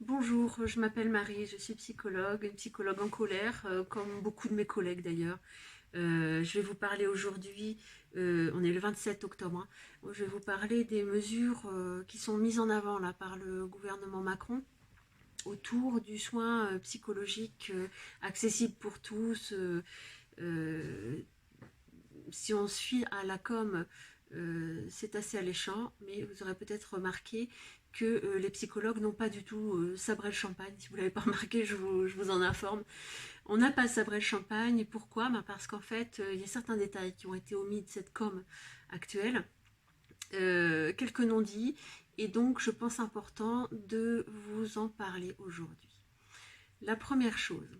Bonjour, je m'appelle Marie, je suis psychologue, une psychologue en colère, comme beaucoup de mes collègues d'ailleurs. Je vais vous parler aujourd'hui, on est le 27 octobre, hein. Je vais vous parler des mesures qui sont mises en avant là par le gouvernement Macron autour du soin psychologique accessible pour tous. Euh, Si on se fie à la com, c'est assez alléchant, mais vous aurez peut-être remarqué que les psychologues n'ont pas du tout sabré le champagne. Si vous ne l'avez pas remarqué, je vous en informe. On n'a pas sabré le champagne. Pourquoi? Parce qu'en fait, il y a certains détails qui ont été omis de cette com actuelle, quelques non-dits, et donc je pense important de vous en parler aujourd'hui. La première chose,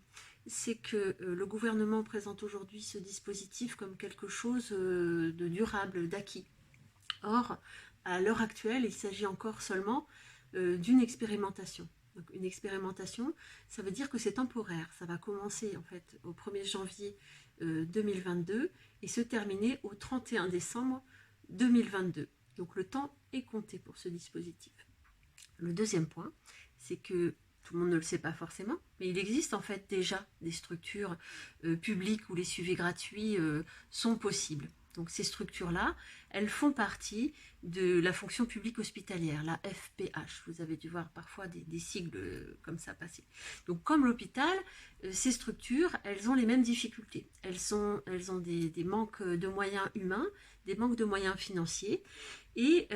c'est que le gouvernement présente aujourd'hui ce dispositif comme quelque chose de durable, d'acquis. Or, à l'heure actuelle, il s'agit encore seulement d'une expérimentation. Donc, une expérimentation, ça veut dire que c'est temporaire. Ça va commencer en fait au 1er janvier 2022 et se terminer au 31 décembre 2022. Donc le temps est compté pour ce dispositif. Le deuxième point, c'est que tout le monde ne le sait pas forcément, mais il existe en fait déjà des structures publiques où les suivis gratuits sont possibles. Donc ces structures-là, elles font partie de la fonction publique hospitalière, la FPH. Vous avez dû voir parfois des sigles comme ça passer. Donc comme l'hôpital, ces structures, elles ont les mêmes difficultés. Elles ont des manques de moyens humains, des manques de moyens financiers, et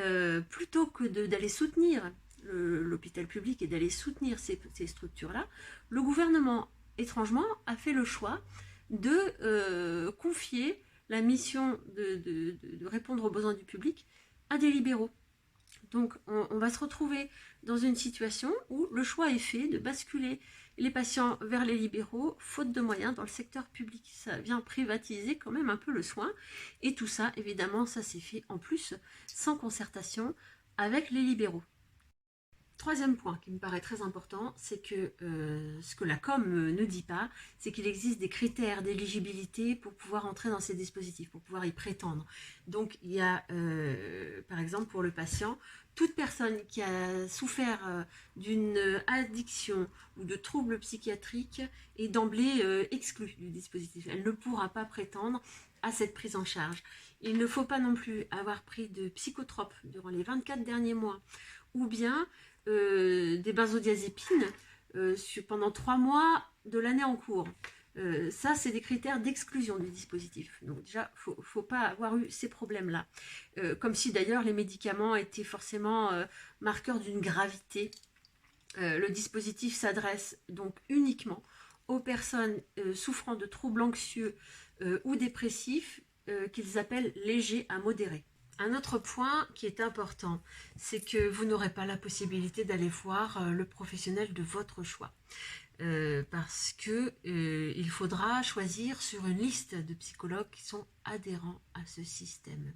plutôt que d'aller soutenir l'hôpital public et d'aller soutenir ces structures-là, le gouvernement, étrangement, a fait le choix de confier la mission de répondre aux besoins du public à des libéraux. Donc on va se retrouver dans une situation où le choix est fait de basculer les patients vers les libéraux, faute de moyens dans le secteur public. Ça vient privatiser quand même un peu le soin. Et tout ça, évidemment, ça s'est fait en plus sans concertation avec les libéraux. Troisième point qui me paraît très important, c'est que ce que la com ne dit pas, c'est qu'il existe des critères d'éligibilité pour pouvoir entrer dans ces dispositifs, pour pouvoir y prétendre. Donc il y a, par exemple, pour le patient, toute personne qui a souffert d'une addiction ou de troubles psychiatriques est d'emblée exclue du dispositif. Elle ne pourra pas prétendre à cette prise en charge. Il ne faut pas non plus avoir pris de psychotropes durant les 24 derniers mois ou bien des benzodiazépines pendant 3 mois de l'année en cours. Ça, c'est des critères d'exclusion du dispositif. Donc déjà, il ne faut pas avoir eu ces problèmes-là. Comme si d'ailleurs les médicaments étaient forcément marqueurs d'une gravité. Le dispositif s'adresse donc uniquement aux personnes souffrant de troubles anxieux ou dépressifs qu'ils appellent légers à modérés. Un autre point qui est important, c'est que vous n'aurez pas la possibilité d'aller voir le professionnel de votre choix. Parce que il faudra choisir sur une liste de psychologues qui sont adhérents à ce système.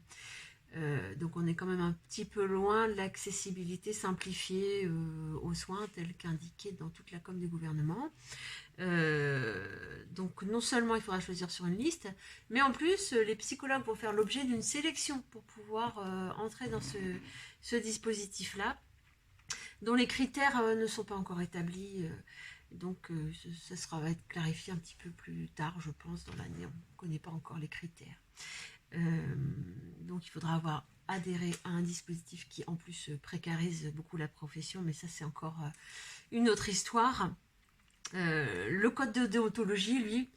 Donc on est quand même un petit peu loin de l'accessibilité simplifiée aux soins telle qu'indiquée dans toute la com du gouvernement. Donc non seulement il faudra choisir sur une liste, mais en plus les psychologues vont faire l'objet d'une sélection pour pouvoir entrer dans ce dispositif-là, dont les critères ne sont pas encore établis. Donc ça va être clarifié un petit peu plus tard, je pense, dans l'année. On ne connaît pas encore les critères. Donc il faudra avoir adhéré à un dispositif qui en plus précarise beaucoup la profession, mais ça c'est encore une autre histoire. Le code de déontologie, lui,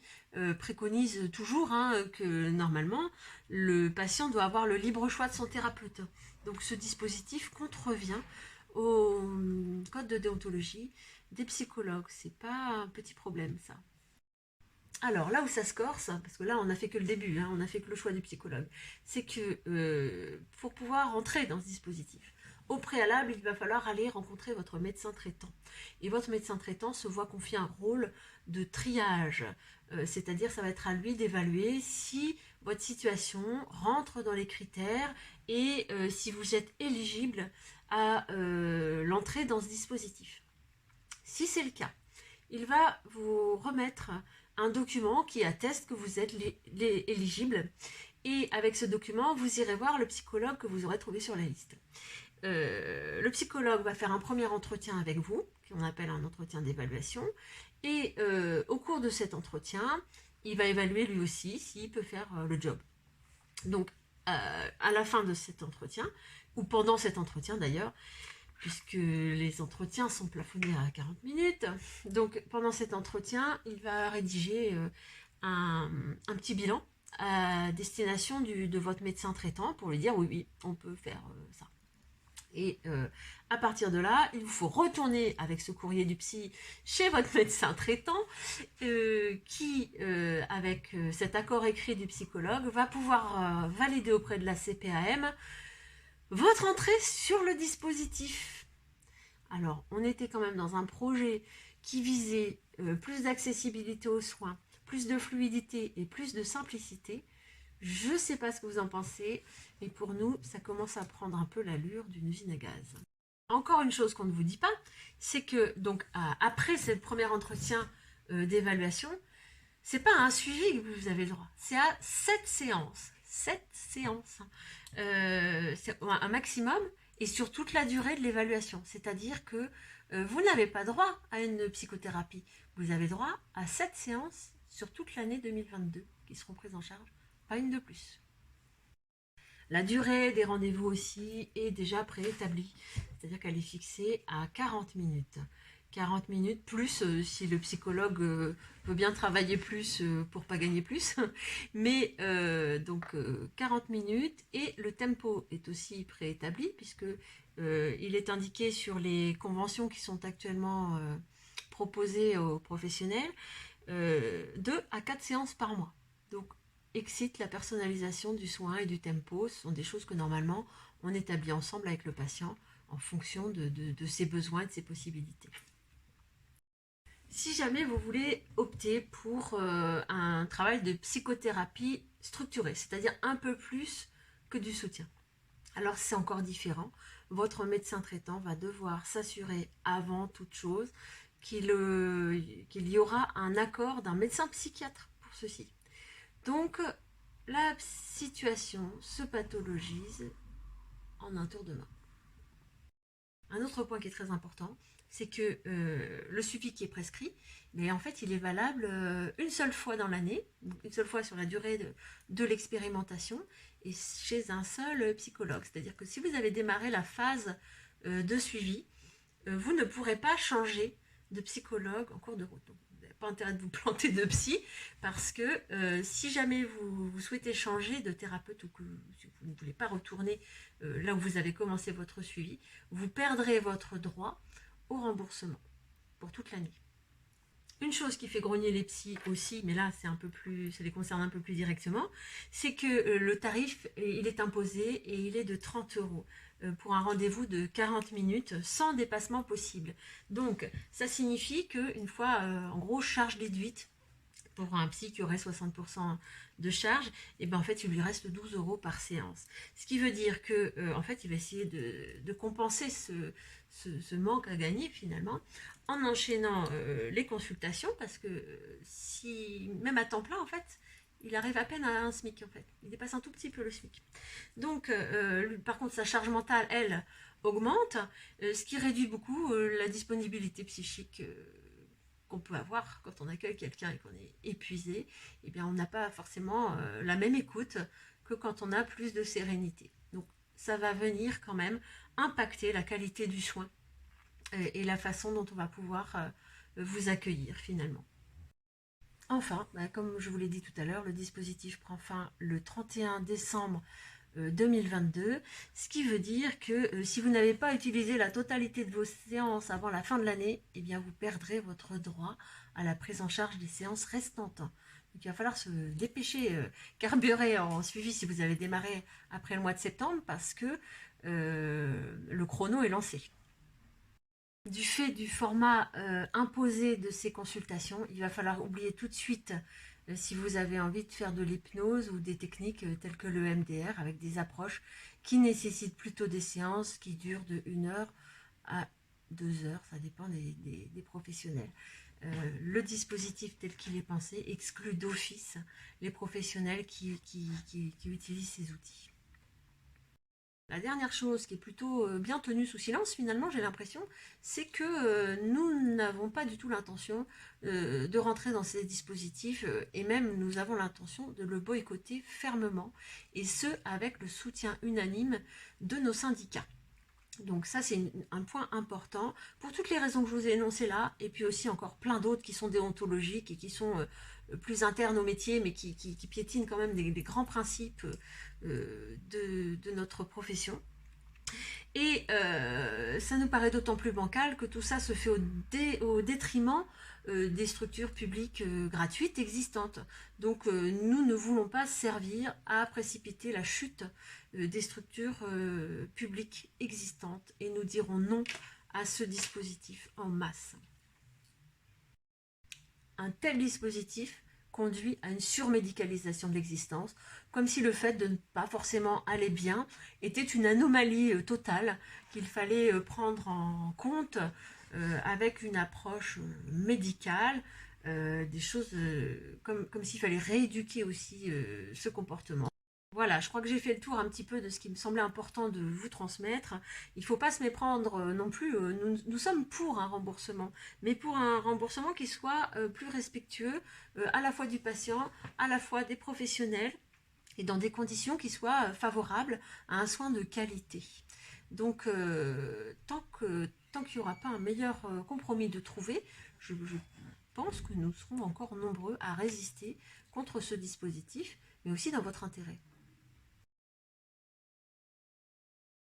préconise toujours que normalement, le patient doit avoir le libre choix de son thérapeute. Donc ce dispositif contrevient au code de déontologie des psychologues. C'est pas un petit problème, ça. Alors là où ça se corse, parce que là on n'a fait que le début, on n'a fait que le choix du psychologue, c'est que pour pouvoir entrer dans ce dispositif, au préalable, il va falloir aller rencontrer votre médecin traitant. Et votre médecin traitant se voit confier un rôle de triage, c'est-à-dire ça va être à lui d'évaluer si votre situation rentre dans les critères et si vous êtes éligible à l'entrée dans ce dispositif. Si c'est le cas, il va vous remettre un document qui atteste que vous êtes éligible. Et avec ce document, vous irez voir le psychologue que vous aurez trouvé sur la liste. le psychologue va faire un premier entretien avec vous, qu'on appelle un entretien d'évaluation, et au cours de cet entretien, il va évaluer lui aussi s'il peut faire le job. Donc, à la fin de cet entretien, ou pendant cet entretien d'ailleurs, puisque les entretiens sont plafonnés à 40 minutes, donc pendant cet entretien, il va rédiger un petit bilan à destination de votre médecin traitant pour lui dire oui, oui, on peut faire ça. Et à partir de là, il vous faut retourner avec ce courrier du psy chez votre médecin traitant qui, avec cet accord écrit du psychologue, va pouvoir valider auprès de la CPAM votre entrée sur le dispositif. Alors, on était quand même dans un projet qui visait plus d'accessibilité aux soins, plus de fluidité et plus de simplicité. Je ne sais pas ce que vous en pensez, mais pour nous, ça commence à prendre un peu l'allure d'une usine à gaz. Encore une chose qu'on ne vous dit pas, c'est que donc après ce premier entretien d'évaluation, c'est pas un suivi que vous avez le droit, c'est à 7 séances. 7 séances. C'est un maximum et sur toute la durée de l'évaluation. C'est-à-dire que vous n'avez pas droit à une psychothérapie. Vous avez droit à 7 séances sur toute l'année 2022 qui seront prises en charge, pas une de plus. La durée des rendez-vous aussi est déjà préétablie, c'est-à-dire qu'elle est fixée à 40 minutes. 40 minutes, plus si le psychologue veut bien travailler plus pour pas gagner plus. Mais donc 40 minutes et le tempo est aussi préétabli puisque il est indiqué sur les conventions qui sont actuellement proposées aux professionnels 2 à 4 séances par mois. Donc excite la personnalisation du soin et du tempo. Ce sont des choses que normalement on établit ensemble avec le patient en fonction de ses besoins et de ses possibilités. Si jamais vous voulez opter pour un travail de psychothérapie structuré, c'est-à-dire un peu plus que du soutien, alors c'est encore différent. Votre médecin traitant va devoir s'assurer avant toute chose qu'il y aura un accord d'un médecin psychiatre pour ceci. Donc la situation se pathologise en un tour de main. Un autre point qui est très important, c'est que le suivi qui est prescrit, mais en fait, il est valable une seule fois dans l'année, une seule fois sur la durée de l'expérimentation, et chez un seul psychologue. C'est-à-dire que si vous avez démarré la phase de suivi, vous ne pourrez pas changer de psychologue en cours de route. Donc, vous n'avez pas intérêt de vous planter de psy, parce que si jamais vous souhaitez changer de thérapeute ou que vous ne voulez pas retourner là où vous avez commencé votre suivi, vous perdrez votre droit au remboursement pour toute l'année. Une chose qui fait grogner les psys aussi, mais là c'est un peu plus, ça les concerne un peu plus directement, c'est que le tarif il est imposé et il est de 30 € pour un rendez-vous de 40 minutes sans dépassement possible. Donc ça signifie qu'une fois en gros charge déduite pour un psy qui aurait 60% de charge, et ben en fait il lui reste 12 € par séance. Ce qui veut dire que en fait il va essayer de compenser ce manque à gagner finalement en enchaînant les consultations parce que si même à temps plein en fait il arrive à peine à un SMIC en fait, il dépasse un tout petit peu le SMIC. Donc par contre sa charge mentale elle augmente, ce qui réduit beaucoup la disponibilité psychique qu'on peut avoir quand on accueille quelqu'un et qu'on est épuisé, eh bien on n'a pas forcément la même écoute que quand on a plus de sérénité. Donc ça va venir quand même impacter la qualité du soin et la façon dont on va pouvoir vous accueillir finalement. Enfin, comme je vous l'ai dit tout à l'heure, le dispositif prend fin le 31 décembre 2022, ce qui veut dire que si vous n'avez pas utilisé la totalité de vos séances avant la fin de l'année, eh bien vous perdrez votre droit à la prise en charge des séances restantes. Donc il va falloir se dépêcher, carburer en suivi si vous avez démarré après le mois de septembre parce que le chrono est lancé. Du fait du format imposé de ces consultations, il va falloir oublier tout de suite si vous avez envie de faire de l'hypnose ou des techniques telles que le MDR avec des approches qui nécessitent plutôt des séances qui durent de 1 heure à 2 heures, ça dépend des professionnels. Le dispositif tel qu'il est pensé exclut d'office les professionnels qui utilisent ces outils. La dernière chose qui est plutôt bien tenue sous silence, finalement, j'ai l'impression, c'est que nous n'avons pas du tout l'intention de rentrer dans ces dispositifs et même nous avons l'intention de le boycotter fermement et ce, avec le soutien unanime de nos syndicats. Donc ça, c'est un point important pour toutes les raisons que je vous ai énoncées là, et puis aussi encore plein d'autres qui sont déontologiques et qui sont plus internes au métier, mais qui piétinent quand même des grands principes de notre profession. Et ça nous paraît d'autant plus bancal que tout ça se fait au détriment des structures publiques gratuites existantes. Donc nous ne voulons pas servir à précipiter la chute des structures publiques existantes et nous dirons non à ce dispositif en masse. Un tel dispositif conduit à une surmédicalisation de l'existence, comme si le fait de ne pas forcément aller bien était une anomalie totale qu'il fallait prendre en compte avec une approche médicale, des choses comme s'il fallait rééduquer aussi ce comportement. Voilà, je crois que j'ai fait le tour un petit peu de ce qui me semblait important de vous transmettre. Il ne faut pas se méprendre non plus. Nous sommes pour un remboursement, mais pour un remboursement qui soit plus respectueux à la fois du patient, à la fois des professionnels, et dans des conditions qui soient favorables à un soin de qualité. Donc, tant qu'il n'y aura pas un meilleur compromis de trouver, je pense que nous serons encore nombreux à résister contre ce dispositif, mais aussi dans votre intérêt.